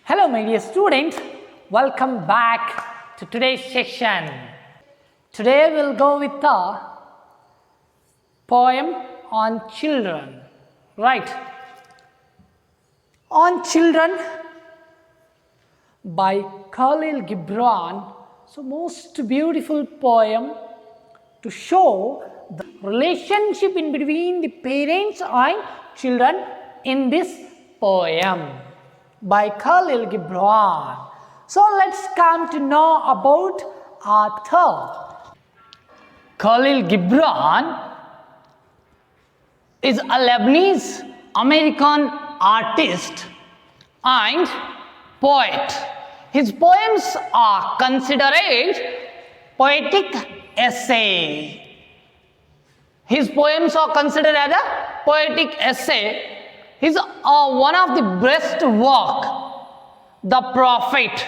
Hello my dear students, welcome back to today's session. Today we'll go with the poem on children, right? On Children by Khalil Gibran. So most beautiful poem to show the relationship in between the parents and children in this poem by Khalil Gibran. So let's come to know about author. Khalil Gibran is a Lebanese American artist and poet. His poems are considered poetic essay. His poems are considered as a poetic essay. His one of the best work, The Prophet.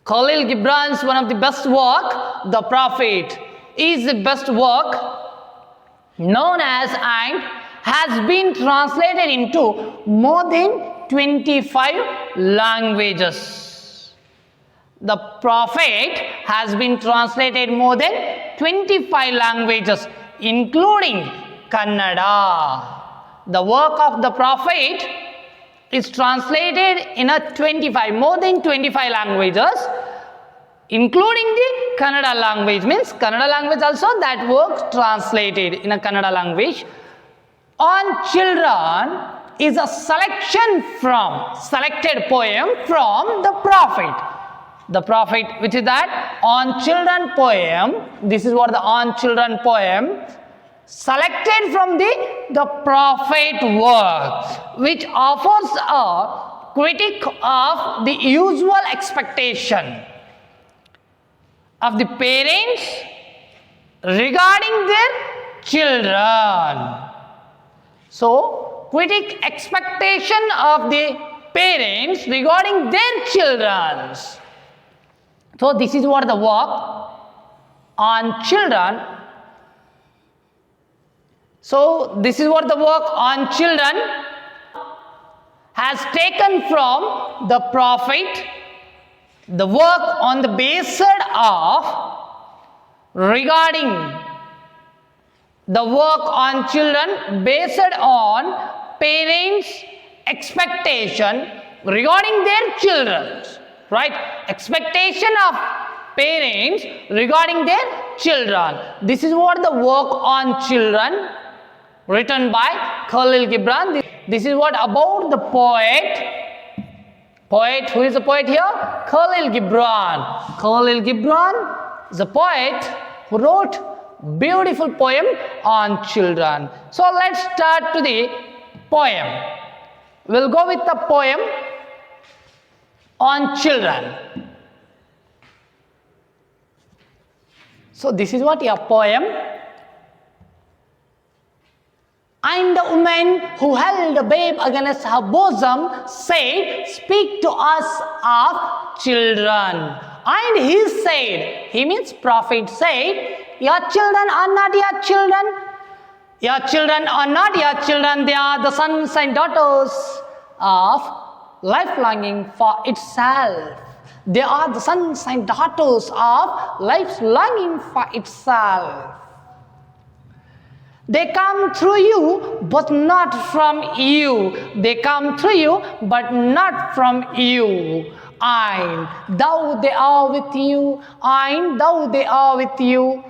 Khalil Gibran's one of the best work, The Prophet, is the best work known as and has been translated into more than 25 languages. The Prophet has been translated more than 25 languages, including Kannada. The work of the Prophet is translated in more than 25 languages, including the Kannada language. Means Kannada language also that work translated in a Kannada language. On Children is a selected poem from the Prophet. The Prophet, which is that On Children poem. This is what the On Children poem, selected from the Prophet work, which offers a critique of the usual expectation of the parents regarding their children. So, critique expectation of the parents regarding their children. So, this is what the work on children. So, this is what the work on children has taken from the Prophet, the work on the basis of regarding the work on children based on parents' expectation regarding their children, right? Expectation of parents regarding their children. This is what the work on children written by Khalil Gibran. This is what about the poet. Poet, who is the poet here? Khalil Gibran. Khalil Gibran is a poet who wrote beautiful poem on children. So let's start to the poem. We'll go with the poem on children. So this is what your poem. And the woman who held the babe against her bosom said, "Speak to us of children." And he said, he means Prophet said, "Your children are not your children. Your children are not your children. They are the sons and daughters of life longing for itself. They are the sons and daughters of life longing for itself. They come through you, but not from you. They come through you, but not from you. And though they are with you, and though they are with you,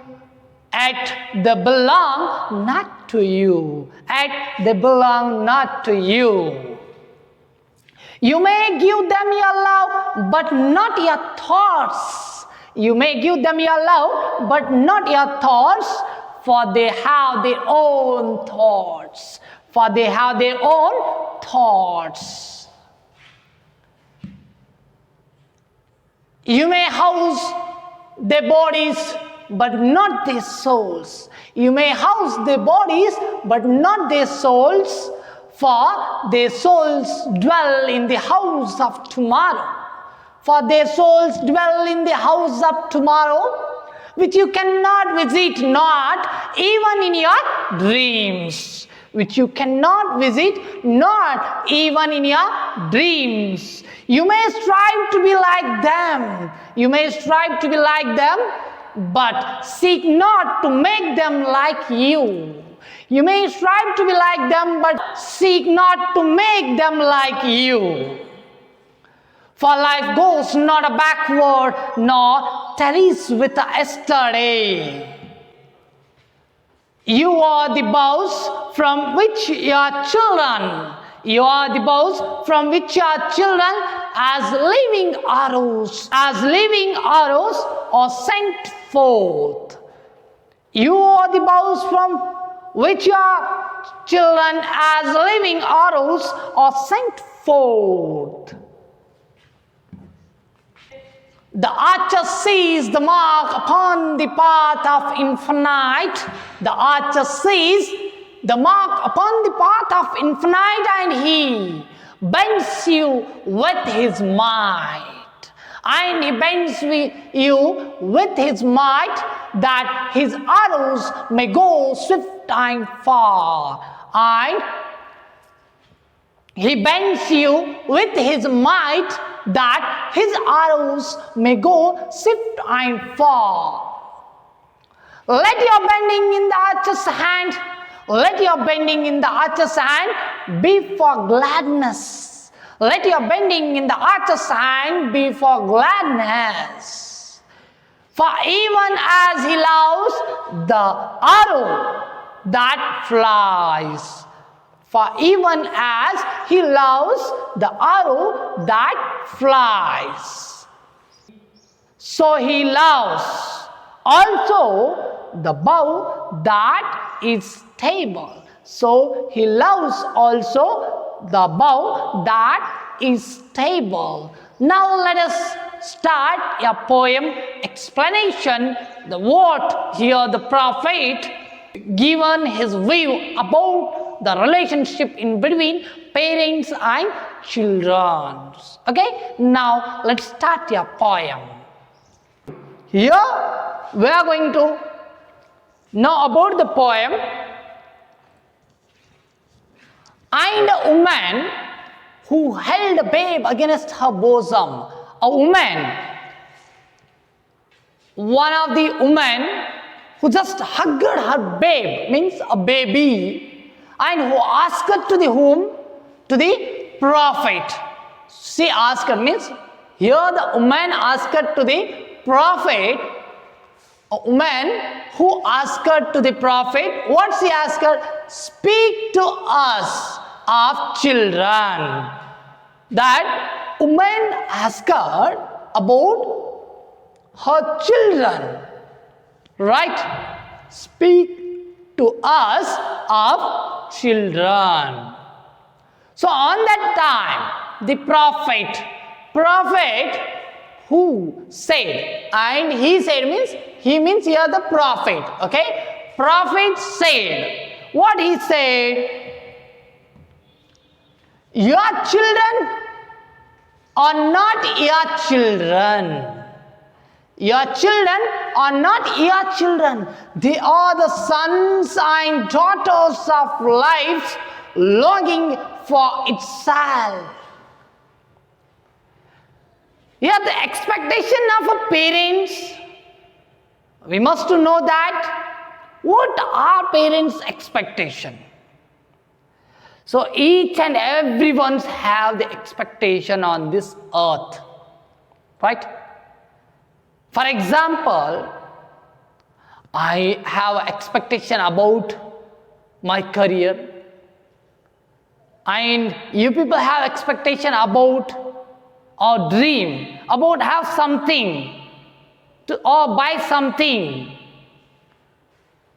yet they belong not to you. Yet they belong not to you. You may give them your love, but not your thoughts. You may give them your love, but not your thoughts, for they have their own thoughts. For they have their own thoughts. You may house their bodies, but not their souls. You may house their bodies, but not their souls, for their souls dwell in the house of tomorrow. For their souls dwell in the house of tomorrow, which you cannot visit, not even in your dreams. which you cannot visit, not even in your dreams. You may strive to be like them. You may strive to be like them, but seek not to make them like you. You may strive to be like them, but seek not to make them like you. For life goes not backward, nor tarries with yesterday. You are the bows from which your children, you are the bows from which your children as living arrows are sent forth. You are the bows from which your children as living arrows are sent forth. The archer sees the mark upon the path of infinite. The archer sees the mark upon the path of infinite, and he bends you with his might. And he bends you with his might, that his arrows may go swift and far. And he bends you with his might, that his arrows may go swift and far. Let your bending in the archer's hand, let your bending in the archer's hand be for gladness. Let your bending in the archer's hand be for gladness. For even as he loves the arrow that flies, for even as he loves the arrow that flies, so he loves also the bow that is stable. So he loves also the bow that is stable. Now let us start a poem explanation. The what here the prophet given his view about the relationship in between parents and children. Okay, now let's start your poem. Here we are going to know about the poem. And a woman who held a babe against her bosom. A woman, one of the women who just hugged her babe, means a baby, and who asked to the whom? To the prophet. She asked means, here the woman asked to the prophet, a woman who asked to the prophet, what she asked? Speak to us of children. That woman asked about her children. Right? Speak to us of children. So on that time, the prophet who said, and he said means, he means here the prophet, okay? Prophet said, what he said? Your children are not your children. Your children are not your children. They are the sons and daughters of life longing for itself. Here the expectation of a parents, we must to know that what are parents' expectation. So each and everyone have the expectation on this earth, right? For example, I have expectation about my career, and you people have expectation about or dream about have something to or buy something.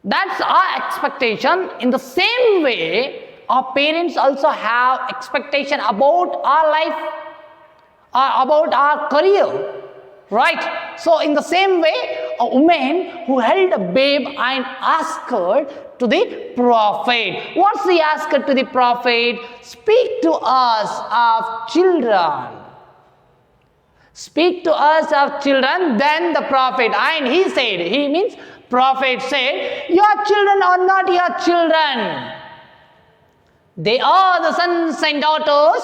That's our expectation. In the same way, our parents also have expectation about our life or about our career, right? So in the same way, a woman who held a babe and asked her to the prophet. What's he asked to the prophet? Speak to us of children. Speak to us of children. Then the prophet, and he said, he means prophet said, your children are not your children. They are the sons and daughters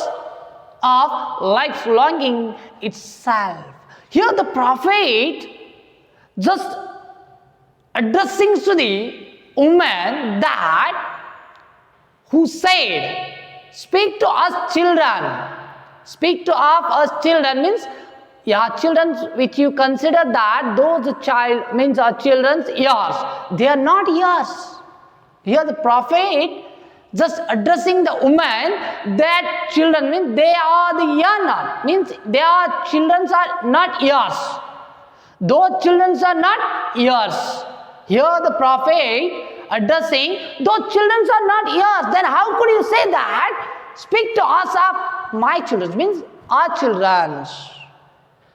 of life's longing itself. Here the prophet just addressing to the woman that who said, speak to us children. Speak to us children means, yeah, children which you consider that those child means are children's yours. They are not yours. Here the prophet just addressing the woman that children means they are the young not means they are children are not yours. Those children are not yours. Here the prophet addressing those children are not yours. Then how could you say that? Speak to us of my children means our children.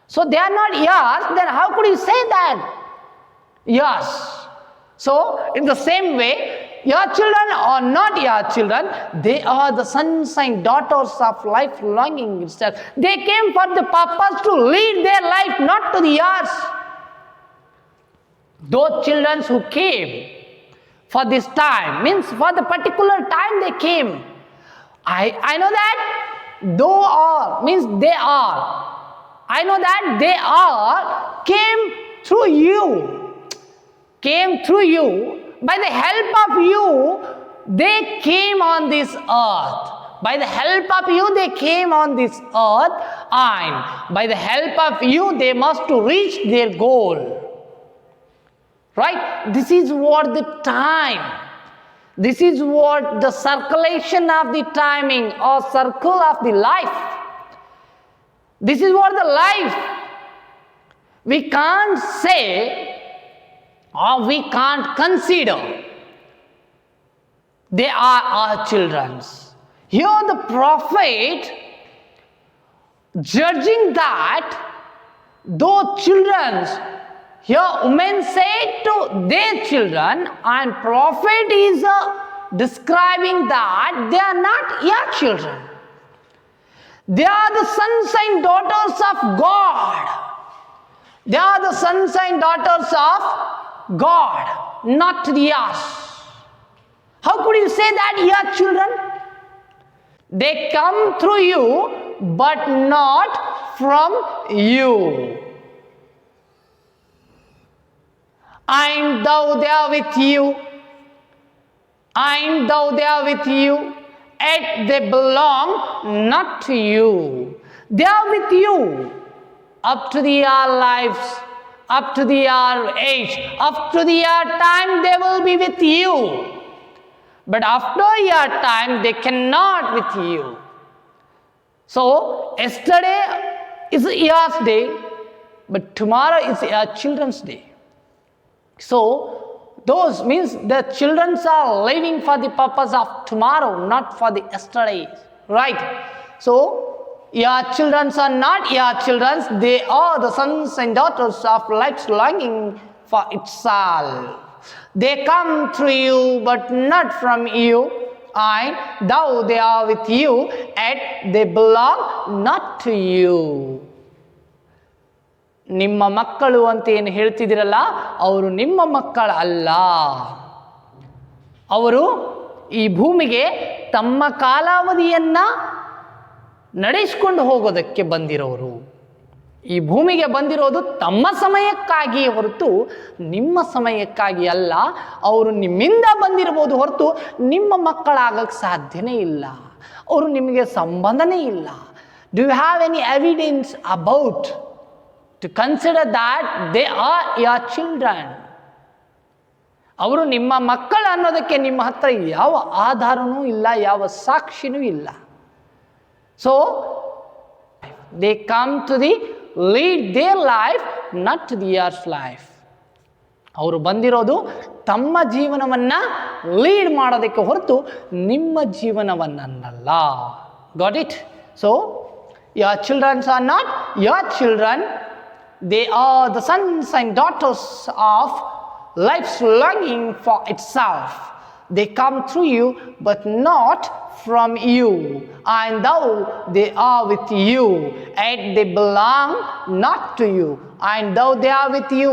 So they are not yours. Then how could you say that? Yours. So in the same way, your children are not your children. They are the sons and daughters of life longing itself. They came for the purpose to lead their life, not to the yours. Those children who came for this time, means for the particular time they came. I know that though are, means they are. I know that they are came through you. Came through you. By the help of you, they came on this earth. By the help of you, they came on this earth. And by the help of you, they must to reach their goal. Right? This is what the time. This is what the circulation of the timing or circle of the life. This is what the life. We can't say or we can't consider they are our children. Here the prophet judging that those children, here women say to their children, and prophet is describing that they are not your children. They are the sons and daughters of God. They are the sons and daughters of God, not yours. How could you say that your children? They come through you, but not from you. And thou they are with you, and thou they are with you, yet they belong not to you. They are with you up to their lives, up to their age, up to their time they will be with you. But after your time they cannot with you. So yesterday is your day, but tomorrow is your children's day. So those means the children are living for the purpose of tomorrow, not for the yesterday, right? So your children are not your children, they are the sons and daughters of life's longing for itself. They come through you, but not from you, and though they are with you, yet they belong not to you. ನಿಮ್ಮ ಮಕ್ಕಳು ಅಂತ ಏನು ಹೇಳ್ತಿದ್ದೀರಲ್ಲ, ಅವರು ನಿಮ್ಮ ಮಕ್ಕಳಲ್ಲ. ಅವರು ಈ ಭೂಮಿಗೆ ತಮ್ಮ ಕಾಲಾವಧಿಯನ್ನು ನಡೆಸಿಕೊಂಡು ಹೋಗೋದಕ್ಕೆ ಬಂದಿರೋರು. ಈ ಭೂಮಿಗೆ ಬಂದಿರೋದು ತಮ್ಮ ಸಮಯಕ್ಕಾಗಿ ಹೊರತು ನಿಮ್ಮ ಸಮಯಕ್ಕಾಗಿ ಅಲ್ಲ. ಅವರು ನಿಮ್ಮಿಂದ ಬಂದಿರಬಹುದು ಹೊರತು ನಿಮ್ಮ ಮಕ್ಕಳಾಗಕ್ಕೆ ಸಾಧ್ಯನೇ ಇಲ್ಲ. ಅವರು ನಿಮಗೆ ಸಂಬಂಧನೇ ಇಲ್ಲ. Do you have any evidence about to consider that they are your children? ಅವರು ನಿಮ್ಮ ಮಕ್ಕಳು ಅನ್ನೋದಕ್ಕೆ ನಿಮ್ಮ ಹತ್ರ ಯಾವ ಆಧಾರನೂ ಇಲ್ಲ, ಯಾವ ಸಾಕ್ಷಿನೂ ಇಲ್ಲ. So they come to the lead their life, not to the yours life. ಅವರು ಬಂದಿರೋದು ತಮ್ಮ ಜೀವನವನ್ನು ಲೀಡ್ ಮಾಡೋದಕ್ಕೆ ಹೊರತು ನಿಮ್ಮ ಜೀವನವನ್ನಲ್ಲ. Got it? So your children are not your children. They are the sons and daughters of life's longing for itself. They come through you, but not from you. And though they are with you, and they belong not to you. And though they are with you,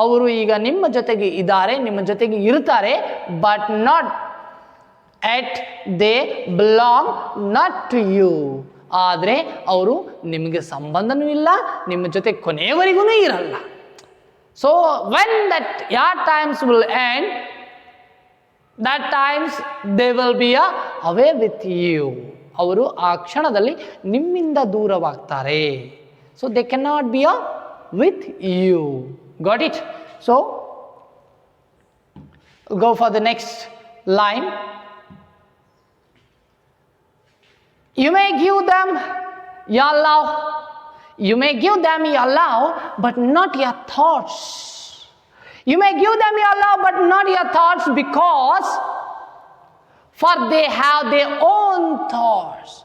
ಅವರು ಈಗ ನಿಮ್ಮ ಜೊತೆಗೆ ಇದ್ದಾರೆ, ನಿಮ್ಮ ಜೊತೆಗೆ ಇರ್ತಾರೆ, but not Yet they belong not to you. ಆದರೆ ಅವರು ನಿಮಗೆ ಸಂಬಂಧನೂ ಇಲ್ಲ, ನಿಮ್ಮ ಜೊತೆ ಕೊನೆಯವರೆಗೂ ಇರಲ್ಲ. So when that your times will end, that times they will be away with you. ಅವರು ಆ ಕ್ಷಣದಲ್ಲಿ ನಿಮ್ಮಿಂದ ದೂರವಾಗ್ತಾರೆ. So they cannot be with you. Got it? So go for the next line. You may give them your love. You may give them your love, but not your thoughts. You may give them your love, but not your thoughts, because for they have their own thoughts.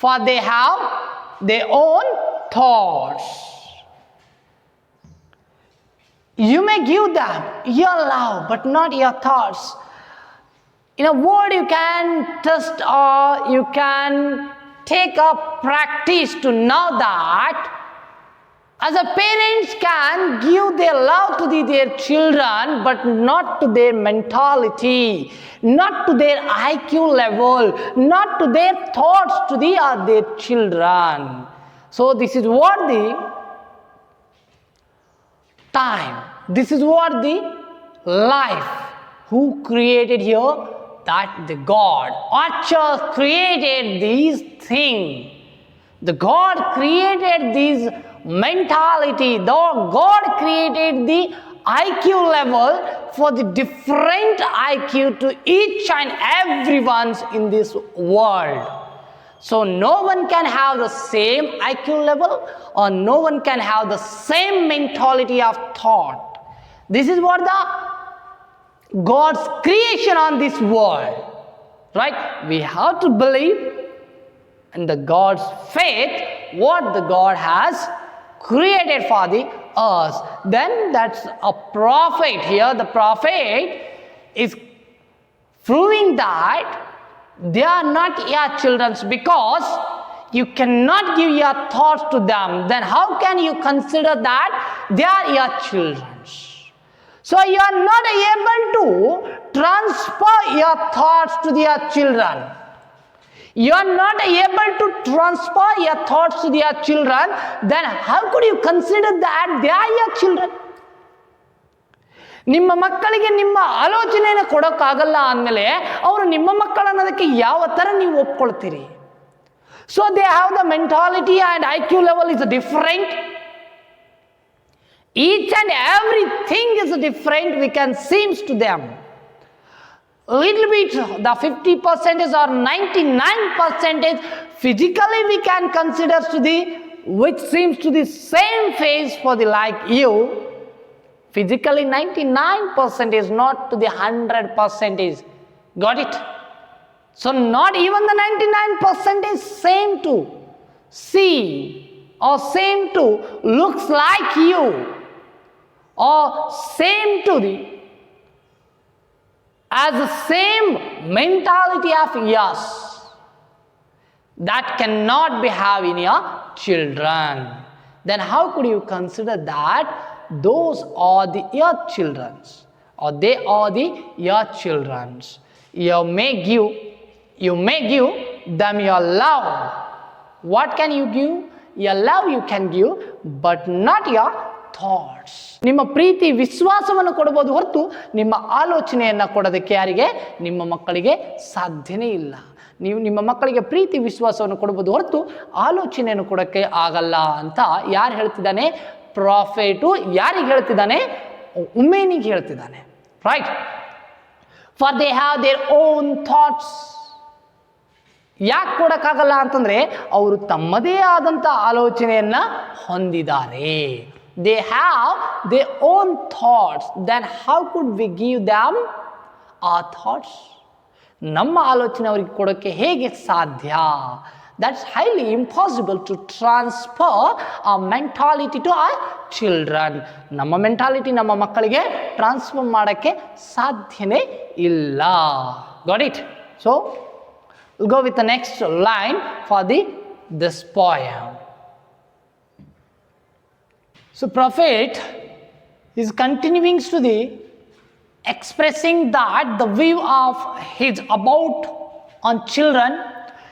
For they have their own thoughts. You may give them your love, but not your thoughts. In a word, you can test or you can take up practice to know that as a parents can give their love to their children, but not to their mentality, not to their IQ level, not to their thoughts to their children. So this is what the time, this is what the life, who created here? That the God, Archer created these things. The God created this mentality. The God created the IQ level for the different IQ to each and everyone's in this world. So no one can have the same IQ level, or no one can have the same mentality of thought. This is what the God's creation on this world, right? We have to believe in the God's faith, what the God has created for the earth. Then that's a prophet here. The prophet is proving that they are not your children, because you cannot give your thoughts to them. Then how can you consider that they are your children? So you are not able to transfer your thoughts to their children. You are not able to transfer your thoughts to their children. Then how could you consider that they are your children? ನಿಮ್ಮ ಮಕ್ಕಳಿಗೆ ನಿಮ್ಮ ಆಲೋಚನೆಯನ್ನು ಕೊಡೋಕ್ಕಾಗಲ್ಲ ಅಂದಮೇಲೆ ಅವರು ನಿಮ್ಮ ಮಕ್ಕಳು ಅನ್ನೋದಕ್ಕೆ ಯಾವ ಥರ ನೀವು ಒಪ್ಕೊಳ್ತೀರಿ? So they have the mentality and IQ level is different. Each and everything is different, we can seems to them. Little bit, the 50% or 99% physically we can consider to the, which seems to the same face for the like you. Physically 99% is not to the 100%. Got it? So not even the 99% is same to see, or same to looks like you, or same to the as the same mentality of yours. That cannot be have in your children. Then how could you consider that those are the your children's, or they are the your children's? You may give them your love. What can you give? Your love you can give, but not your thoughts. ನಿಮ್ಮ ಪ್ರೀತಿ ವಿಶ್ವಾಸವನ್ನು ಕೊಡಬಹುದು ಹೊರತು ನಿಮ್ಮ ಆಲೋಚನೆಯನ್ನು ಕೊಡೋದಕ್ಕೆ ಯಾರಿಗೆ? ನಿಮ್ಮ ಮಕ್ಕಳಿಗೆ ಸಾಧ್ಯನೇ ಇಲ್ಲ. ನೀವು ನಿಮ್ಮ ಮಕ್ಕಳಿಗೆ ಪ್ರೀತಿ ವಿಶ್ವಾಸವನ್ನು ಕೊಡಬಹುದು ಹೊರತು ಆಲೋಚನೆಯನ್ನು ಕೊಡೋಕ್ಕೆ ಆಗಲ್ಲ ಅಂತ ಯಾರು ಹೇಳ್ತಿದ್ದಾನೆ? ಪ್ರಾಫೆಟು ಯಾರಿಗೆ ಹೇಳ್ತಿದ್ದಾನೆ? ಉಮೇನಿಗೆ ಹೇಳ್ತಿದ್ದಾನೆ. Right? For they have their own thoughts. ಯಾಕೆ ಕೊಡೋಕ್ಕಾಗಲ್ಲ ಅಂತಂದರೆ ಅವರು ತಮ್ಮದೇ ಆದಂಥ ಆಲೋಚನೆಯನ್ನು ಹೊಂದಿದ್ದಾರೆ. They have their own thoughts. Then how could we give them our thoughts? ನಮ್ಮ ಆಲೋಚನೆ ಅವರಿಗೆ ಕೊಡೋಕ್ಕೆ ಹೇಗೆ ಸಾಧ್ಯ? That's highly impossible to transfer our mentality to our children. ನಮ್ಮ ಮೆಂಟಾಲಿಟಿ ನಮ್ಮ ಮಕ್ಕಳಿಗೆ ಟ್ರಾನ್ಸ್ಫರ್ ಮಾಡೋಕ್ಕೆ ಸಾಧ್ಯನೇ ಇಲ್ಲ. Got it? So we'll go with the next line for this poem. So prophet is continuing to the expressing that the view of his about on children.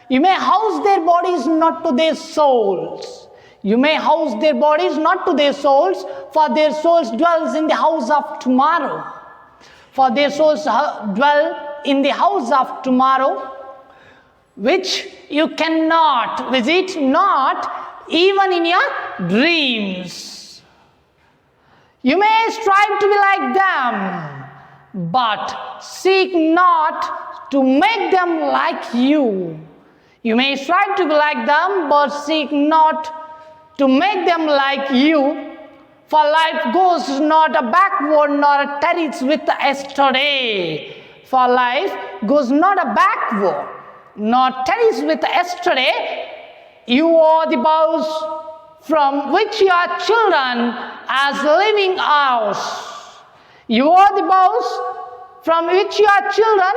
You may house their bodies, not to their souls. You may house their bodies, not to their souls, for their souls dwells in the house of tomorrow. For their souls dwell in the house of tomorrow, which you cannot visit, not even in your dreams. You may strive to be like them, but seek not to make them like you. You may strive to be like them, but seek not to make them like you. For life goes not a backward nor a tarries with yesterday. For life goes not a backward nor tarries with yesterday. You are the boughs from which your children as living hours. You are the boughs from which your children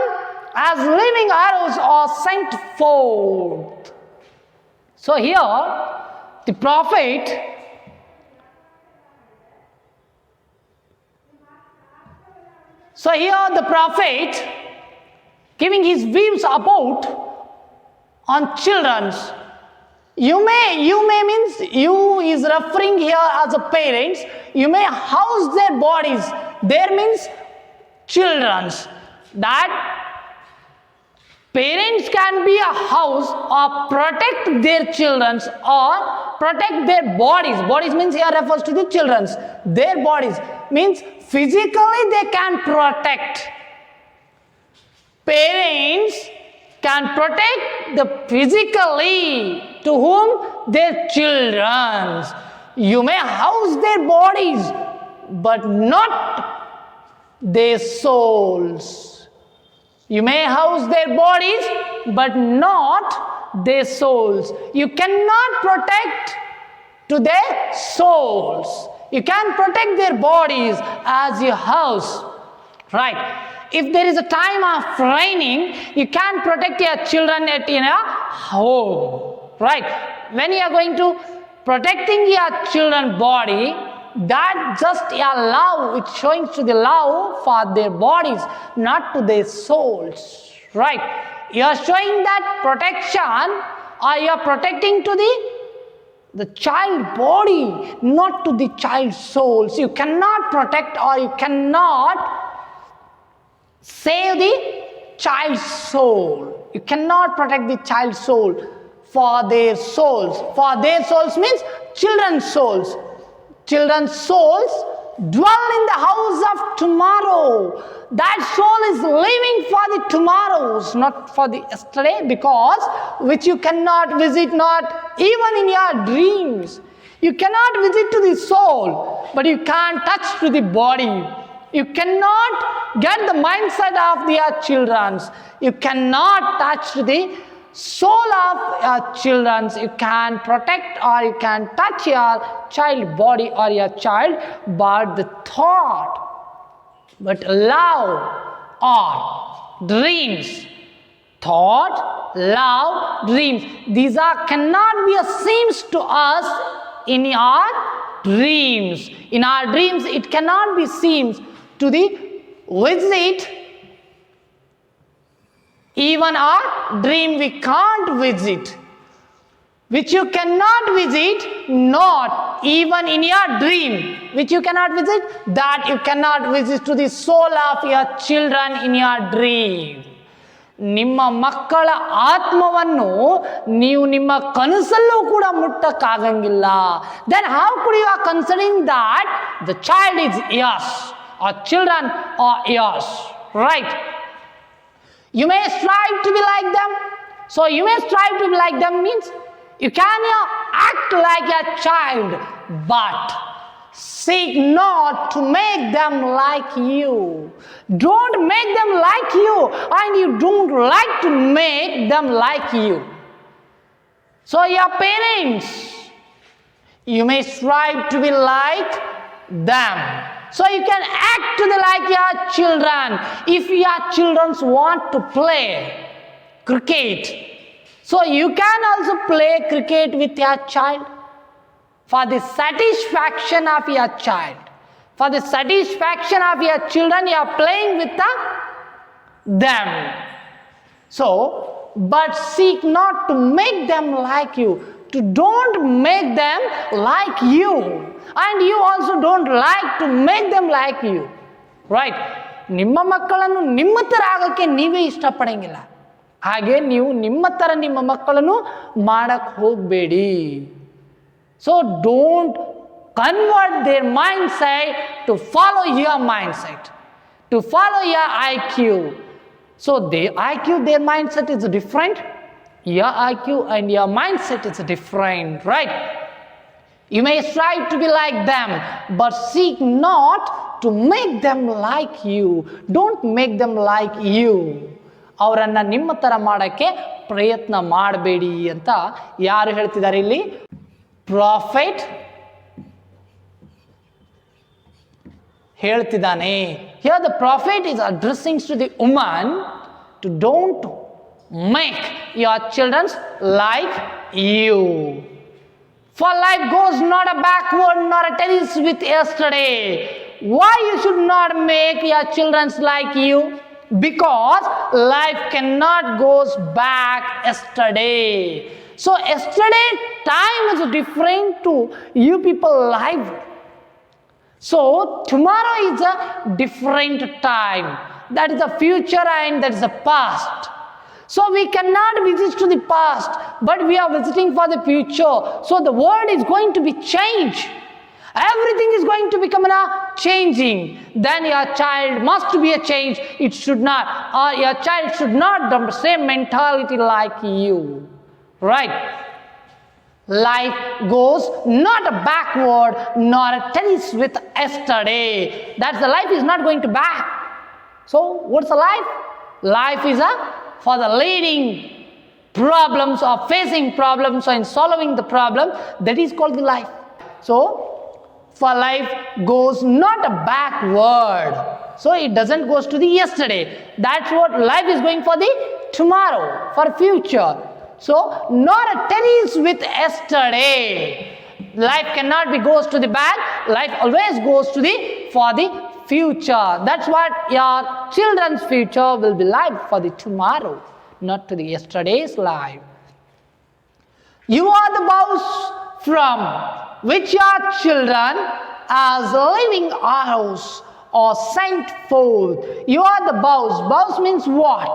as living arrows are sent forth. So here the prophet giving his views about on children's. You may means you is referring here as a parents. You may house their bodies. There means children's. That parents can be a house or protect their children's or protect their bodies. Bodies means here refers to the children's. Their bodies means physically they can protect. Parents can protect the physically to whom? Their children. You may house their bodies, but not their souls. You may house their bodies, but not their souls. You cannot protect to their souls. You can protect their bodies as your house. Right. If there is a time of raining, you can protect your children in a home. Right. When you are going to protecting your children's body, that just your love, it's showing to the love for their bodies, not to their souls. Right. You are showing that protection, or you are protecting to the child body, not to the child's souls. You cannot protect or you cannot save the child's soul. You cannot protect the child's soul for their souls. For their souls means children's souls. Children's souls dwell in the house of tomorrow. That soul is living for the tomorrows, not for the yesterday, because which you cannot visit, not even in your dreams. You cannot visit to the soul, but you can't touch to the body. You cannot get the mindset of your children. You cannot touch the soul of your children. You can protect or you can touch your child body or your child, but the thought, but love or dreams. Thought, love, dreams. These are cannot be a seems to us in our dreams. In our dreams, it cannot be seems to the visit. Even our dream we can't visit, which you cannot visit, not even in your dream, which you cannot visit, that you cannot visit to the soul of your children in your dream. ನಿಮ್ಮ ಮಕ್ಕಳ ಆತ್ಮವನ್ನು ನೀವು ನಿಮ್ಮ ಕನಸಲ್ಲೂ ಕೂಡ ಮುಟ್ಟಕ್ಕಾಗಂಗಿಲ್ಲ. Then how could you are considering that the child is yours or children are yours, right? You may strive to be like them. So you may strive to be like them means you can act like a child, but seek not to make them like you. Don't make them like you, and you don't like to make them like you. So your parents, you may strive to be like them. So you can act like your children. If your children want to play cricket, so you can also play cricket with your child for the satisfaction of your child. For the satisfaction of your children, you are playing with them. So but seek not to make them like you. To don't make them like you. And you also don't like to make them like you. Right? ನಿಮ್ಮ ಮಕ್ಕಳನ್ನು ನಿಮ್ಮ ಥರ ಆಗೋಕ್ಕೆ ನೀವೇ ಇಷ್ಟಪಡಂಗಿಲ್ಲ. ಹಾಗೆ ನೀವು ನಿಮ್ಮ ಥರ ನಿಮ್ಮ ಮಕ್ಕಳನ್ನು ಮಾಡಕ್ಕೆ ಹೋಗಬೇಡಿ. So don't convert their mindset to follow your mindset, to follow your IQ. So their IQ, their mindset is different. Your IQ and your mindset is different, right? You may strive to be like them, but seek not to make them like you. Don't make them like you. ಅವರನ್ನು ನಿಮ್ಮ ಥರ ಮಾಡೋಕ್ಕೆ ಪ್ರಯತ್ನ ಮಾಡಬೇಡಿ ಅಂತ ಯಾರು ಹೇಳ್ತಿದ್ದಾರೆ ಇಲ್ಲಿ? ಪ್ರಾಫೆಟ್ ಹೇಳ್ತಿದ್ದಾನೆ. Here the prophet is addressing to the woman to don't make your children like you. For life goes not a backward nor a tennis with yesterday. Why you should not make your children like you? Because life cannot goes back yesterday. So yesterday time is different to you people life. So tomorrow is a different time. That is the future and that is the past. So we cannot visit to the past, but we are visiting for the future. So the world is going to be changed. Everything is going to become changing. Then your child must be a change. It should not, or your child should not have the same mentality like you. Right? Life goes not backward nor a tennis with yesterday. That's the life is not going to back. So what's the life? Life is for the leading problems or facing problems and solving the problem. That is called the life. So for life goes not backward. So it doesn't goes to the yesterday. That's what life is going for the tomorrow, for future. So not a tennis with yesterday. Life cannot be goes to the back. Life always goes to the for the future. That's what your children's future will be like for the tomorrow, not to the yesterday's life. You are the bows from which your children as living arrows are sent forth. You are the bows. Bows means what?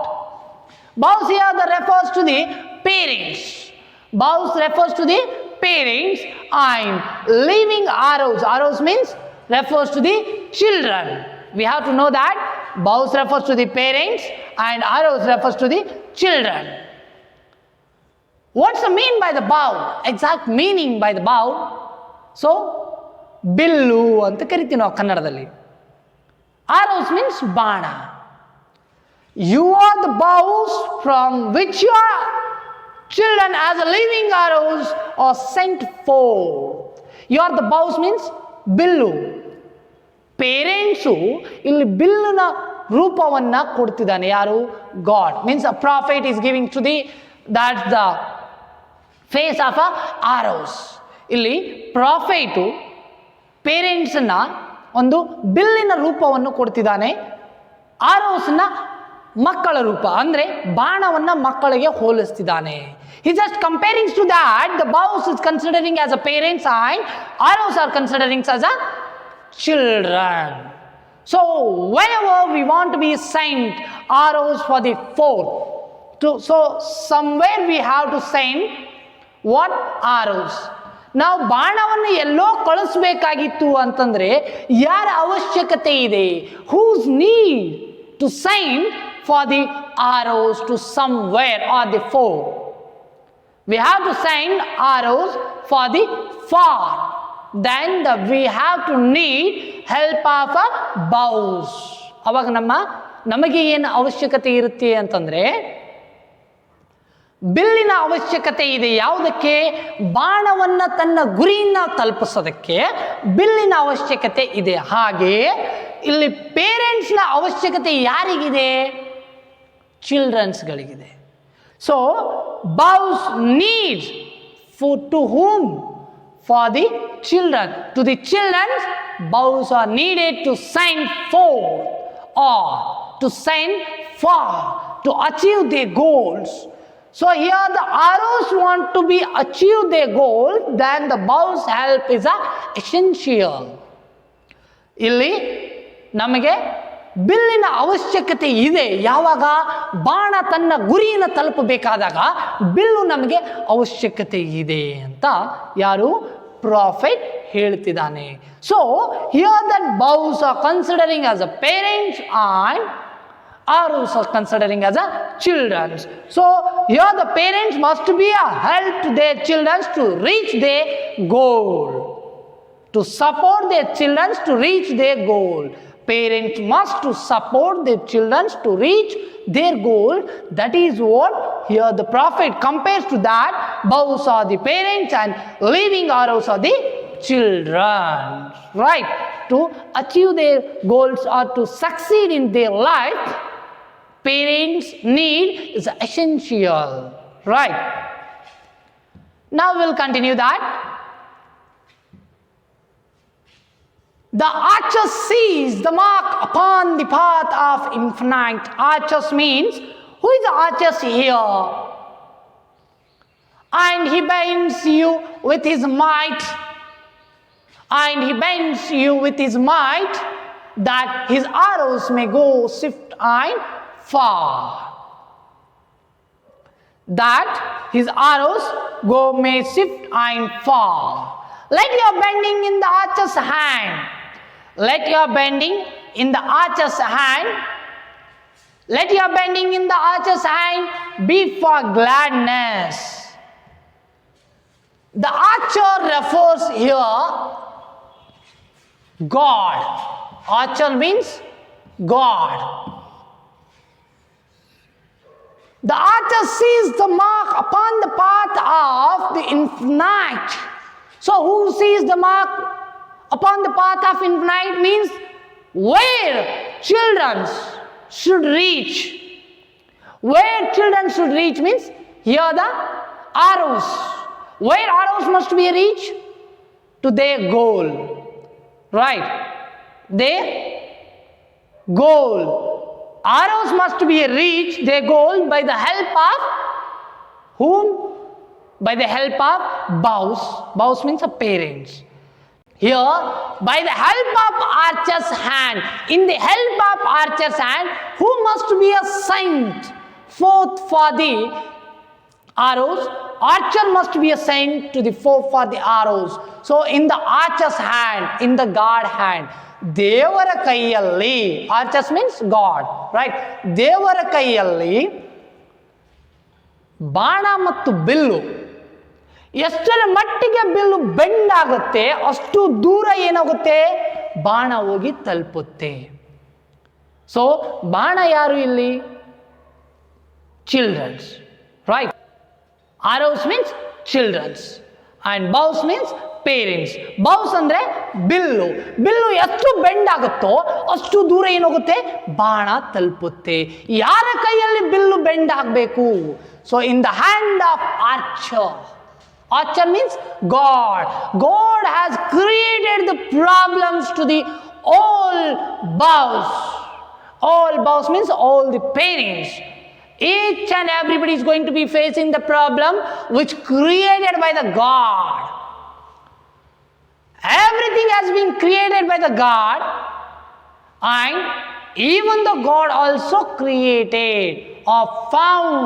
Bows here that refers to the parents. Bows refers to the parents and living arrows. Arrows means refers to the children. We have to know that bows refers to the parents and arrows refers to the children. What's the mean by the bow? Exact meaning by the bow. So billu anta ಕರಿತೀವಿ ನಾವು ಕನ್ನಡದಲ್ಲಿ. Arrows means ಬಾಣ. You are the bows from which your children as a living arrows are sent forth. You are the bows means ಬಿಲ್ಲು. Parents ಇಲ್ಲಿ ಬಿಲ್ಲುನ ರೂಪವನ್ನ ಕೊಡ್ತಿದ್ದಾನೆ. ಯಾರು? God. Means a prophet is giving to the that's the face of a arrows. ಇಲ್ಲಿ prophet ಪೇರೆಂಟ್ಸನ್ನ ಒಂದು ಬಿಲ್ಲಿನ ರೂಪವನ್ನು ಕೊಡ್ತಿದ್ದಾನೆ. ಆರೋಸ್ನ ಮಕ್ಕಳ ರೂಪ ಅಂದರೆ ಬಾಣವನ್ನ ಮಕ್ಕಳಿಗೆ ಹೋಲಿಸ್ತಿದ್ದಾನೆ. He just comparing to that the bows is considering as a parents and arrows are considering as a children. So whenever we want to be sent arrows for the fourth, so somewhere we have to send what? Arrows. ನಾವು ಬಾಣವನ್ನು ಎಲ್ಲೋ ಕಳಿಸ್ಬೇಕಾಗಿತ್ತು ಅಂತಂದ್ರೆ ಯಾರ ಅವಶ್ಯಕತೆ ಇದೆ? Whose need to send for the arrows to somewhere or the four? We have to send arrows for the far. Then we have to need help of a bows. ಅವಾಗ ನಮಗೆ ಏನು ಅವಶ್ಯಕತೆ ಇರುತ್ತೆ ಅಂತಂದ್ರೆ ಬಿಲ್ಲಿನ ಅವಶ್ಯಕತೆ ಇದೆ. ಯಾವುದಕ್ಕೆ? ಬಾಣವನ್ನು ತನ್ನ ಗುರಿಯಿಂದ ತಲುಪಿಸೋದಕ್ಕೆ ಬಿಲ್ಲಿನ ಅವಶ್ಯಕತೆ ಇದೆ. ಹಾಗೆ ಇಲ್ಲಿ ಪೇರೆಂಟ್ಸ್ನ ಅವಶ್ಯಕತೆ ಯಾರಿಗಿದೆ? ಚಿಲ್ಡ್ರನ್ಸ್ಗಳಿಗಿದೆ. So bows need to whom? For the children. To the children, bows are needed to send forth or to send far to achieve their goals. So here the arrows want to be achieve their goal, then the bow's help is essential. ಇಲ್ಲಿ ನಮಗೆ ಬಿಲ್ಲಿನ ಅವಶ್ಯಕತೆ ಇದೆ. ಯಾವಾಗ ಬಾಣ ತನ್ನ ಗುರಿಯನ್ನು ತಲುಪಬೇಕಾದಾಗ bill ನಮಗೆ ಅವಶ್ಯಕತೆ ಇದೆ ಅಂತ ಯಾರು ಪ್ರಾಫಿಟ್ ಹೇಳ್ತಿದ್ದಾನೆ. So here that bows are considering as a parents and arrows are considering as a children. So here the parents must be a help to their children to reach their goal, to support their children to reach their goal. Parents must to support their children to reach their goal. That is what here the prophet compares to that. Bows are the parents and living arrows are the children, right? To achieve their goals or to succeed in their life, parents' need is essential, right? Now we'll continue that. The archer sees the mark upon the path of infinite. Archers means, who is the archer here? And he bends you with his might. And he bends you with his might that his arrows may go swift and far. That his arrows go may swift and far. Let your bending in the archer's hand. Let your bending in the archer's hand. Let your bending in the archer's hand be for gladness. The archer refers here God. Archer means God. The archer sees the mark upon the path of the infinite. So who sees the mark upon the path of infinite means where children should reach. Where children should reach means here the arrows. Where arrows must be reached? To their goal. Right? Their goal. Arrows must be reached their goal by the help of whom? By the help of bows. Bows means a parents. Here, by the help of archer's hand, in the help of archer's hand, who must be a saint forth for the arrows? Archer must be a saint to the forth for the arrows. So in the archer's hand, in the God hand, ದೇವರ ಕೈಯಲ್ಲಿ, archers means god, right? ದೇವರ ಕೈಯಲ್ಲಿ ಬಾಣ ಮತ್ತು bill ಎಷ್ಟರ ಮಟ್ಟಿಗೆ bill bend ಆಗುತ್ತೆ ಅಷ್ಟು ದೂರ ಏನಾಗುತ್ತೆ, ಬಾಣ ಹೋಗಿ ತಲುಪುತ್ತೆ. ಸೊ ಬಾಣ ಯಾರು ಇಲ್ಲಿ? Childrens, right? Arrows means childrens and bows means parents. Bows ಅಂದ್ರೆ ಬಿಲ್ಲು. ಬಿಲ್ಲು ಎಷ್ಟು ಬೆಂಡ್ ಆಗುತ್ತೋ ಅಷ್ಟು ದೂರ ಏನಾಗುತ್ತೆ, ಬಾಣ ತಲುಪುತ್ತೆ. ಯಾರ ಕೈಯಲ್ಲಿ ಬಿಲ್ಲು ಬೆಂಡ್ ಆಗಬೇಕು? So in the hand of archer. Archer means God. God has created the problems to the all bows. All bows means all the parents. Each and everybody is going to be facing the problem which created by the God. Everything has been created by the God, and even the God also created or found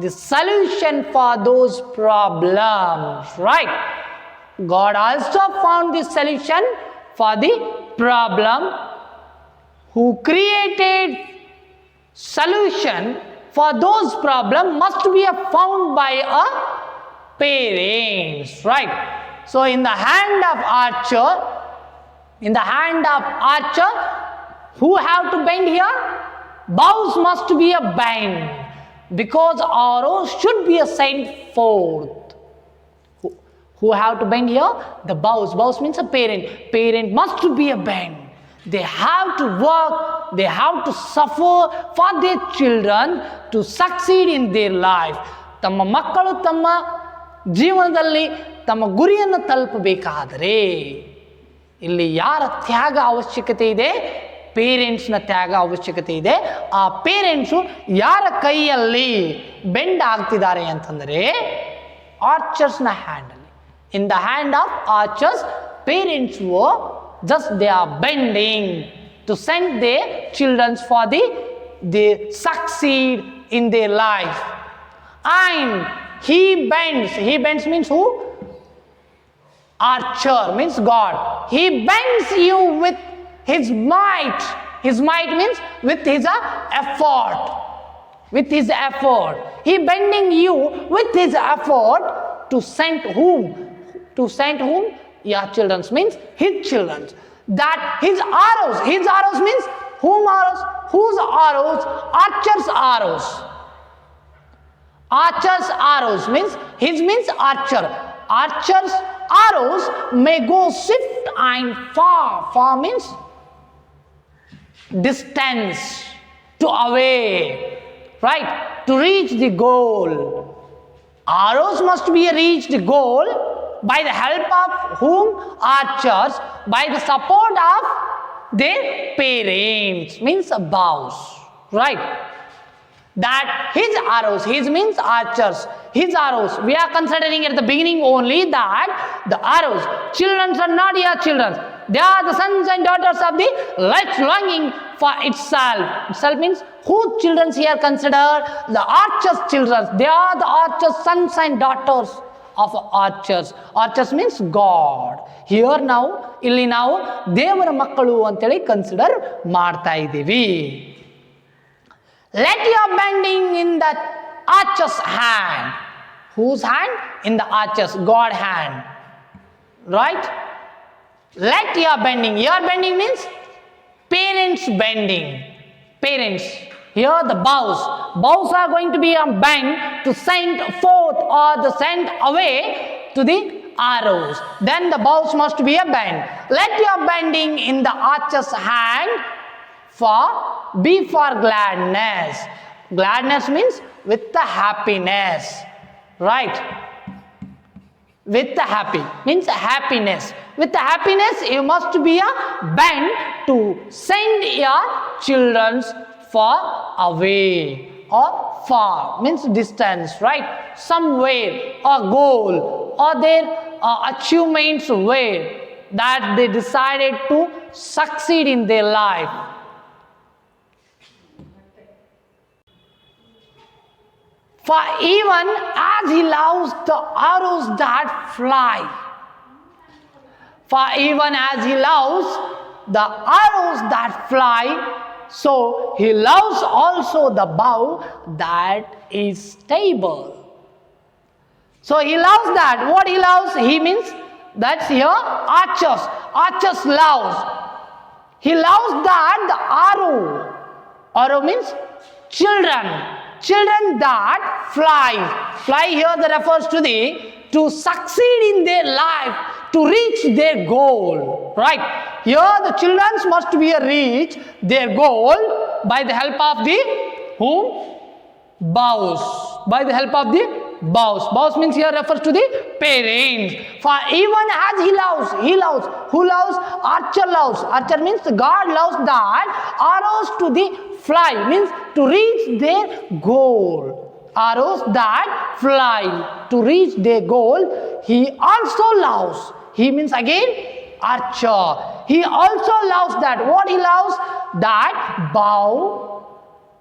the solution for those problems, right? God also found the solution for the problem. Who created solution for those problems must be found by a parents, right? So in the hand of archer, who have to bend here? Bows must be a bend. Because arrows should be a sent forth. Who have to bend here? The bows. Bows means a parent. Parent must be a bend. They have to work. They have to suffer for their children to succeed in their life. ತಮ್ಮ ಮಕ್ಕಳು ತಮ್ಮ ಜೀವನದಲ್ಲಿ ತಮ್ಮ ಗುರಿಯನ್ನು ತಲುಪಬೇಕಾದರೆ ಇಲ್ಲಿ ಯಾರ ತ್ಯಾಗ ಅವಶ್ಯಕತೆ ಇದೆ? ಪೇರೆಂಟ್ಸ್ನ ತ್ಯಾಗ ಅವಶ್ಯಕತೆ ಇದೆ. ಆ ಪೇರೆಂಟ್ಸು ಯಾರ ಕೈಯಲ್ಲಿ ಬೆಂಡ್ ಆಗ್ತಿದ್ದಾರೆ ಅಂತಂದರೆ ಆರ್ಚರ್ಸ್ನ ಹ್ಯಾಂಡಲ್ಲಿ. In the hand of archers parents just they are bending to send their children for they succeed in their life. And he bends means who? Archer means God. He bends you with his might. His might means with his effort. With his effort. He bending you with his effort to send whom? To send whom? Your children means his children. That his arrows means whom arrows? Whose arrows? Archer's arrows. Archer's arrows means his means archer. Archer's arrows may go swift and far. Far means distance, to away, right? To reach the goal. Arrows must be reached goal by the help of whom? Archers, by the support of their parents, means bows, right? That his means archers, his arrows. We are considering at the beginning only that the arrows, children are not your children. They are the sons and daughters of the life longing for itself. Itself means whose children here considered? The archers' children. They are the archers' sons and daughters of archers. Archers means God. Here now, ಇಲ್ಲಿ ನಾವು ದೇವರ ಮಕ್ಕಳು ಅಂತೇಳಿ consider ಮಾಡ್ತಾ ಇದ್ದೀವಿ. Let your bending in the archer's hand. Whose hand? In the archer's, God hand. Right? Let your bending. Your bending means parents bending. Parents. Here the bows. Bows are going to be a bend to send forth or the send away to the arrows. Then the bows must be a bend. Let your bending in the archer's hand be for gladness. Gladness means with the happiness. Right? With the happy means happiness. With the happiness you must be a bend to send your children far away or far means distance, right? Somewhere or goal or their achievements where that they decided to succeed in their life. For even as he loves the arrows that fly, for even as he loves the arrows that fly, so he loves also the bow that is stable. So he loves that. What he loves? He means that's here archers. Archers loves. He loves that the arrow. Arrow means children. Children that fly. Fly here that refers to succeed in their life, to reach their goal. Right? Here the children must be reach their goal by the help of the whom? Bows. By the help of the bows. Bows means here refers to the parents. For even as he loves. Who loves? Archer loves. Archer means God loves that arrows to the fly means to reach their goal. Arrows that fly to reach their goal, he also loves. He means again archer. He also loves that. What he loves? That bow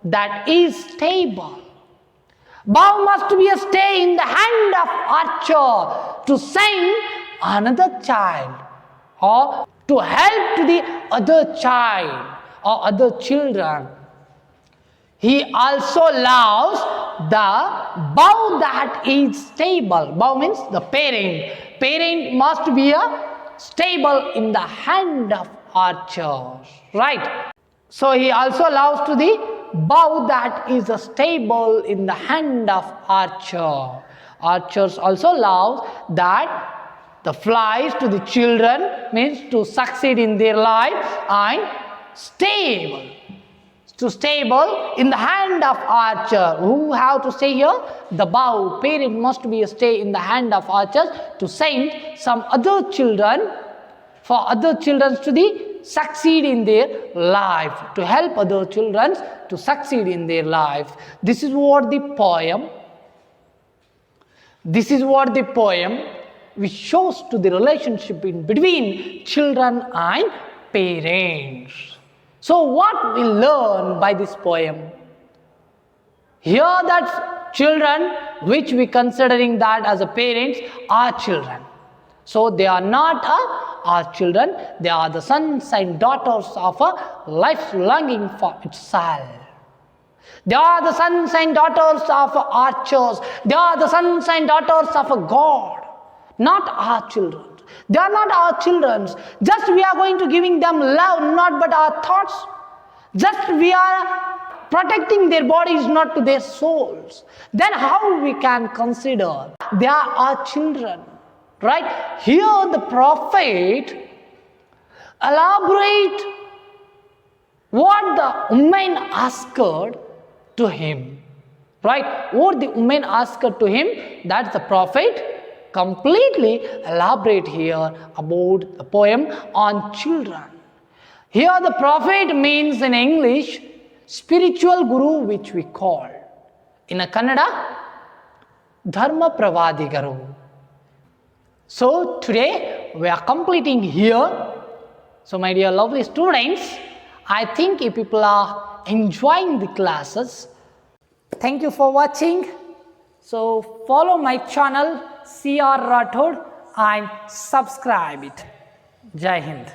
that is stable. Bow must be a stay in the hand of archer to send another child or to help to the other child or other children. He also loves the bow that is stable. Bow means the parent. Parent must be a stable in the hand of archers. Right? So he also loves to the bow that is a stable in the hand of archer. Archers also love that the flies to the children means to succeed in their life and stable. To stable in the hand of archer. Who have to stay here? The bow. Parent must be a stay in the hand of archers to send some other children for other children to the succeed in their life, to help other children to succeed in their life. This is what the poem which shows to the relationship in between children and parents. So what we learn by this poem? Here that children which we considering that as a parents are children. So they are not our children, they are the sons and daughters of a life longing for itself. They are the sons and daughters of archers. They are the sons and daughters of a God, not our children. They are not our children. Just we are going to giving them love, not but our thoughts. Just we are protecting their bodies, not to their souls. Then how we can consider they are our children? Right? Here the prophet elaborate what the woman asked to him. Right? What the woman asked to him, that the prophet completely elaborate here about the poem on children. Here the prophet means in English spiritual guru, which we call in a Kannada Dharma Pravadigaru. So today we are completing here. So my dear lovely students, I think you people are enjoying the classes. Thank you for watching. So follow my channel CR Rathod and subscribe it. Jai Hind.